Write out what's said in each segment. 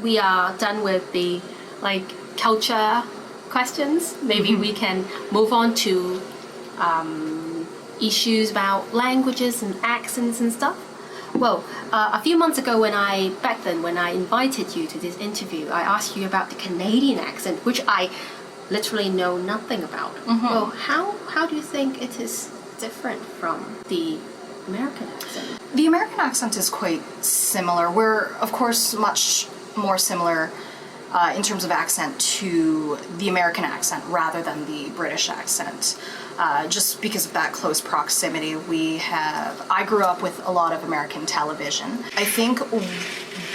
We are done with the culture questions. Maybe we can move on to issues about languages and accents and stuff. Well, a few months ago when I invited you to this interview, I asked you about the Canadian accent, which I literally know nothing about. Well, how do you think it is different from the American accent? The American accent is quite similar. We're, of course, much more similar in terms of accent to the American accent rather than the British accent. Just because of that close proximity, I grew up with a lot of American television. I think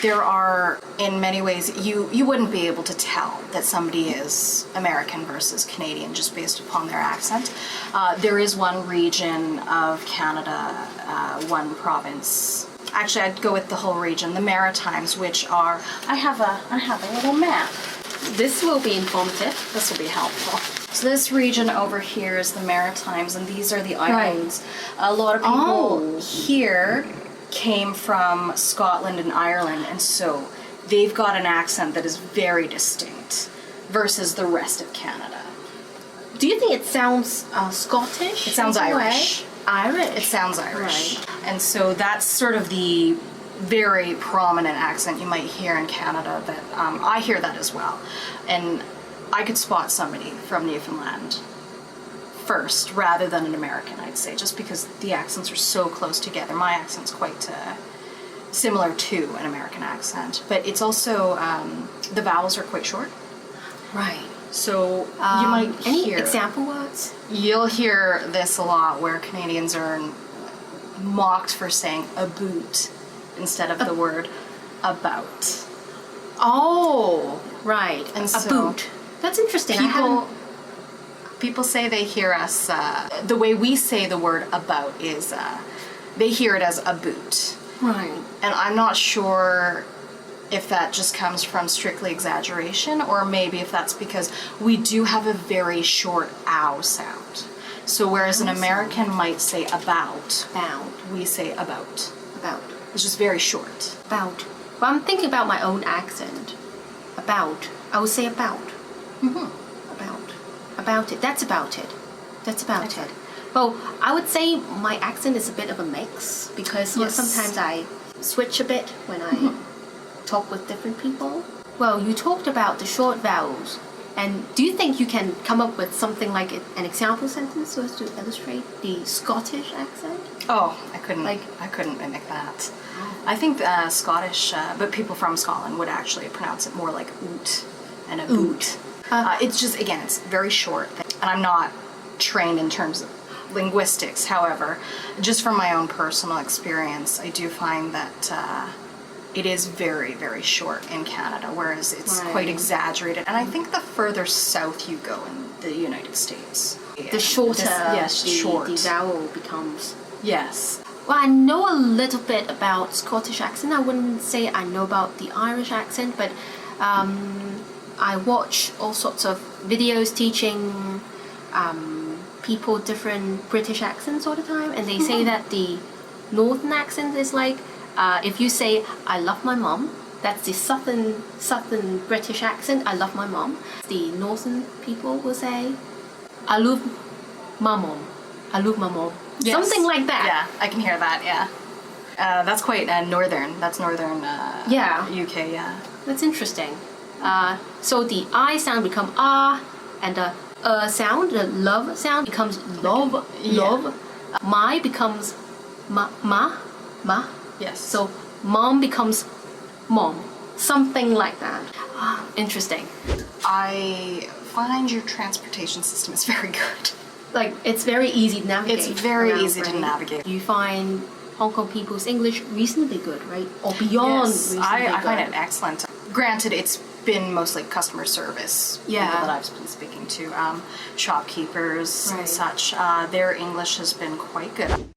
there are, in many ways, you wouldn't be able to tell that somebody is American versus Canadian just based upon their accent. There is one region of Canada, one province. Actually, I'd go with the whole region, the Maritimes, which are, I have a little map. This will be informative. This will be helpful. So this region over here is the Maritimes, and these are the islands. Right. A lot of people here came from Scotland and Ireland, and so they've got an accent that is very distinct versus the rest of Canada. Do you think it sounds Scottish? It sounds Irish. Irish? It sounds Irish. Right. And so that's sort of the very prominent accent you might hear in Canada that I hear that as well. And I could spot somebody from Newfoundland first rather than an American, I'd say, just because the accents are so close together. My accent's quite similar to an American accent, but it's also, the vowels are quite short. Right. So you might any hear... example words? You'll hear this a lot where Canadians are mocked for saying aboot instead of the word about. Oh, right. And so aboot. That's interesting. People say they hear us, the way we say the word about is, they hear it as aboot. Right. And I'm not sure if that just comes from strictly exaggeration, or maybe if that's because we do have a very short ow sound. So whereas an American might say about, we say about. About. It's just very short. About. Well, I'm thinking about my own accent. About. I would say about. About it. That's about it. That's about it. Well, I would say my accent is a bit of a mix because sometimes I switch a bit when I talk with different people. Well, you talked about the short vowels, and do you think you can come up with something like an example sentence so as to illustrate the Scottish accent? Oh, I couldn't mimic that. I think Scottish, but people from Scotland would actually pronounce it more like oot and a boot. It's just, again, it's very short, and I'm not trained in terms of linguistics. However, just from my own personal experience, I do find that it is very, very short in Canada, whereas it's quite exaggerated. And I think the further south you go in the United States, the shorter the vowel becomes. Yes. Well, I know a little bit about Scottish accent. I wouldn't say I know about the Irish accent, but I watch all sorts of videos teaching people different British accents all the time, and they say that the northern accent is like, if you say I love my mom, that's the southern British accent, I love my mom. The northern people will say I love my mom, I love my mom. Yes. Something like that. Yeah, I can hear that, yeah. That's quite northern. That's northern UK, yeah. That's interesting. So the I sound become ah, and the sound, the love sound becomes love, love. My becomes ma. Yes. So mom becomes mom. Something like that. Interesting. I find your transportation system is very good. Like, it's very easy to navigate. It's very easy to navigate. You find Hong Kong people's English reasonably good, right? Or beyond reasonably good. I find it excellent. Granted, it's been mostly customer service people that I've been speaking to, shopkeepers and such. Their English has been quite good.